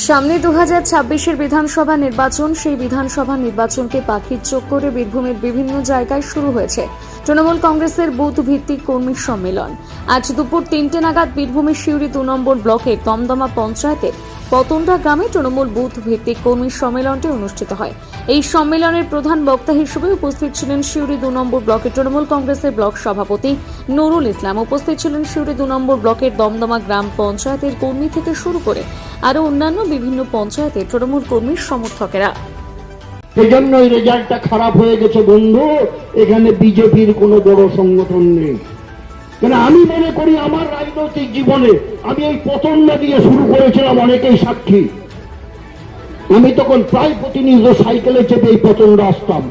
সামনে 2026-এর বিধানসভা নির্বাচন। সেই বিধানসভা নির্বাচনকে পাখির চোখ করে বীরভূমের বিভিন্ন জায়গায় শুরু হয়েছে তৃণমূল কংগ্রেসের বুথ ভিত্তিক কর্মী সম্মেলন। আজ দুপুর 3টে নাগাদ বীরভূমের সিউড়ি 2 নম্বর ব্লকের দমদমা পঞ্চায়েতের পতনডা গ্রামে তৃণমূল বুথ ভিত্তিক কর্মী সম্মেলনটি অনুষ্ঠিত হয়। এই সম্মেলনের প্রধান বক্তা হিসেবে উপস্থিত ছিলেন সিউড়ি 2 নম্বর ব্লকের তৃণমূল কংগ্রেসের ব্লক সভাপতি নুরুল ইসলাম। উপস্থিত ছিলেন সিউড়ি 2 নম্বর ব্লকের দমদমা গ্রাম পঞ্চায়েতের কর্মী থেকে শুরু করে আরো অন্যান্য বিভিন্ন পঞ্চায়েতের তৃণমূল কর্মীর সমর্থকেরা। সেজন্য এই রেজাল্টটা খারাপ হয়ে গেছে বন্ধু। এখানে বিজেপির কোনো বড় সংগঠন নেই। কেন আমি মনে করি আমার রাজনৈতিক জীবনে আমি এই পতনটা দিয়ে শুরু করেছিলাম, অনেকেই সাক্ষী। আমি তখন প্রায় প্রতিনিয়ত সাইকেলে চেপে এই পতনটা আসতাম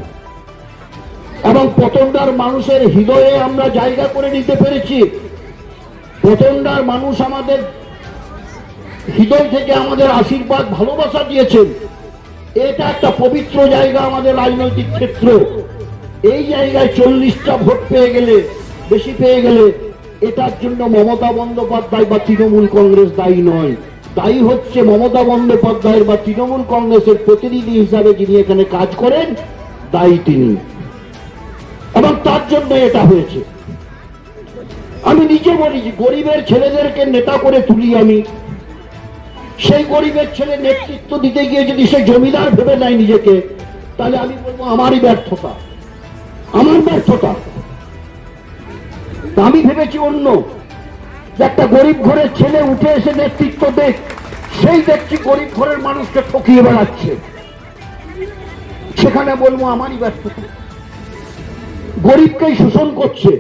এবং পতনটার মানুষের হৃদয়ে আমরা জায়গা করে নিতে পেরেছি। পতনটার মানুষ আমাদের হৃদয় থেকে আমাদের আশীর্বাদ ভালোবাসা দিয়েছেন। এটা একটা পবিত্র জায়গা আমাদের রাজনৈতিক ক্ষেত্র। এই জায়গায় 40টা ভোট পেয়ে গেলে, বেশি পেয়ে গেলে, এটার জন্য মমতা বন্দ্যোপাধ্যায় বা তৃণমূল কংগ্রেস দায়ী নয়। দায়ী হচ্ছে মমতা বন্দ্যোপাধ্যায়ের বা তৃণমূল কংগ্রেসের প্রতিনিধি হিসাবে যিনি এখানে কাজ করেন, দায়ী তিনি, এবং তার জন্য এটা হয়েছে। আমি নিজে বলি, গরিবের ছেলেদেরকে নেতা করে তুলি আমি। সেই গরিবের ছেলে নেতৃত্ব দিতে গিয়ে যদি সে জমিদার ভেবে নেয় নিজেকে, তাহলে আমি বলবো আমারই ব্যর্থতা, আমার ব্যর্থতা। আমি ভেবেছি অন্য, যে একটা গরিব ঘরের ছেলে উঠে এসে নেতৃত্ব দেখ, সেই দেখছি গরিব ঘরের মানুষকে ঠকিয়ে বেড়াচ্ছে। সেখানে বলবো আমারই ব্যর্থতা। গরিবকেই শোষণ করছে,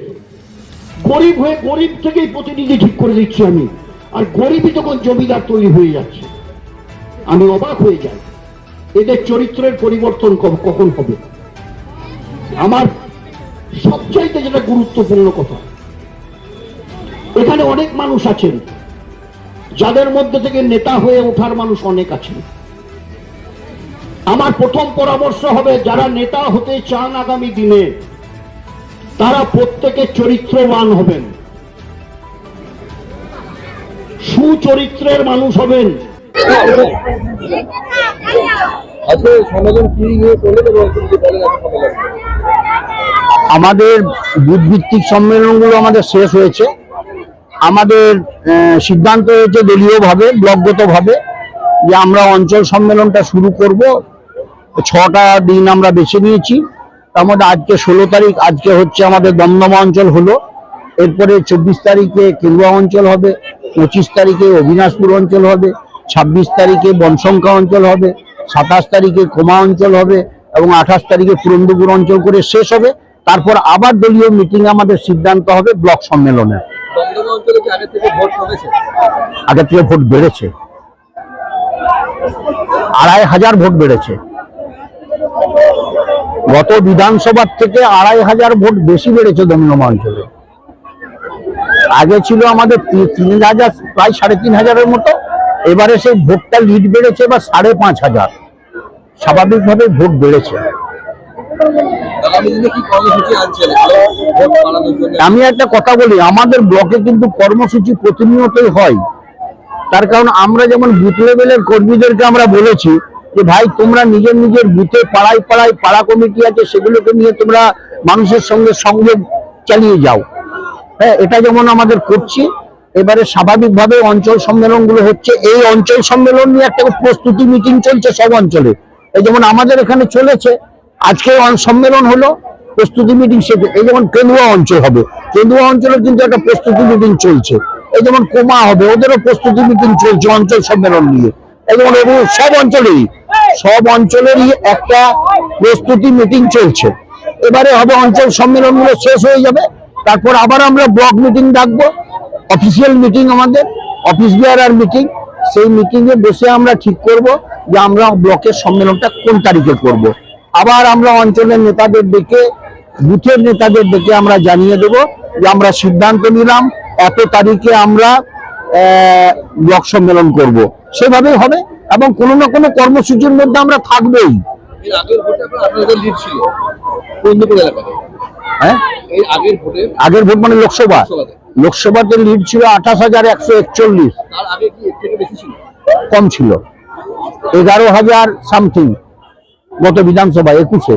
গরিব হয়ে গরিব থেকেই প্রতিনিধি ঠিক করে দিচ্ছি আমি, আর গরিবই যখন জমিদার তৈরি হয়ে যাচ্ছে, আমি অবাক হয়ে যাই। এদের চরিত্রের পরিবর্তন কখন হবে? আমার সবচাইতে যেটা গুরুত্বপূর্ণ কথা, এখানে অনেক মানুষ আছেন যাদের মধ্যে থেকে নেতা হয়ে ওঠার মানুষ অনেক আছেন। আমার প্রথম পরামর্শ হবে, যারা নেতা হতে চান আগামী দিনে, তারা প্রত্যেকে চরিত্রবান হবেন, সুচরিত্রের মানুষ হবেন। আমাদের বুথ ভিত্তিক সম্মেলনগুলো আমাদের শেষ হয়েছে। আমাদের সিদ্ধান্ত হয়েছে দলীয়ভাবে, ব্লকগতভাবে, যে আমরা অঞ্চল সম্মেলনটা শুরু করব। 6টা দিন আমরা বেছে নিয়েছি। তার মধ্যে আজকে 16 তারিখ, আজকে হচ্ছে আমাদের দমদমা অঞ্চল হলো। এরপরে 24 তারিখে কেলুয়া অঞ্চল হবে, 25 তারিখে অবিনাশপুর অঞ্চল হবে, 26 তারিখে বনশঙ্কা অঞ্চল হবে, 27 তারিখে কোমা অঞ্চল হবে এবং 28 তারিখে পুরন্দপুর অঞ্চল করে শেষ হবে। তারপর আবার দলীয় মিটিং আমাদের সিদ্ধান্ত হবে ব্লক সম্মেলনে। আগে থেকে ভোট বেড়েছে, 2500 ভোট বেড়েছে। গত বিধানসভার থেকে 2500 ভোট বেশি বেড়েছে দমদমা অঞ্চলে। আগে ছিল আমাদের 3000, প্রায় 3500 মতো। এবারে সেই ভোটটা লিড বেড়েছে বা 5500। স্বাভাবিকভাবে ভোট বেড়েছে। আমি একটা কথা বলি, আমাদের ব্লকে কিন্তু কর্মসূচি প্রতিনিয়তই হয়। তার কারণ আমরা যেমন বুথ লেভেলের কর্মীদেরকে আমরা বলেছি যে ভাই, তোমরা নিজের নিজের বুথে পাড়ায় পাড়ায় পাড়া কমিটি আছে, সেগুলোকে নিয়ে তোমরা মানুষের সঙ্গে সংযোগ চালিয়ে যাও। হ্যাঁ, এটা যেমন আমাদের করছি। এবারে স্বাভাবিকভাবে অঞ্চল সম্মেলনগুলো হচ্ছে। এই অঞ্চল সম্মেলন নিয়ে একটা প্রস্তুতি মিটিং চলছে সব অঞ্চলে। এই যেমন আমাদের এখানে চলেছে, আজকে সম্মেলন হলো, প্রস্তুতি মিটিং শেষ। এই যেমন কেলুয়া অঞ্চল হবে, কেলুয়া অঞ্চলে কিন্তু একটা প্রস্তুতি মিটিং চলছে। এই যেমন কোমা হবে, ওদেরও প্রস্তুতি মিটিং চলছে অঞ্চল সম্মেলন নিয়ে। এই যেমন সব অঞ্চলেরই একটা প্রস্তুতি মিটিং চলছে। এবারে হবে অঞ্চল সম্মেলনগুলো শেষ হয়ে যাবে, তারপর আবার আমরা ব্লক মিটিং ডাকবো, অফিসিয়াল মিটিং, আমাদের অফিস বিয়ারার মিটিং। সেই মিটিংয়ে বসে আমরা ঠিক করব যে আমরা ব্লকের সম্মেলনটা কোন তারিখে করব। আবার আমরা অঞ্চলের নেতাদের ডেকে, বুথের নেতাদের ডেকে আমরা জানিয়ে দেব যে আমরা সিদ্ধান্ত নিলাম এত তারিখে আমরা ব্লক সম্মেলন করব। সেভাবেই হবে এবং কোনো না কোনো কর্মসূচির মধ্যে আমরা থাকবোই। হ্যাঁ, আগের ভোট মানে লোকসভাতে লিড ছিল 28141। কম ছিল, 11,000 সামথিং গত বিধানসভা 21-এ।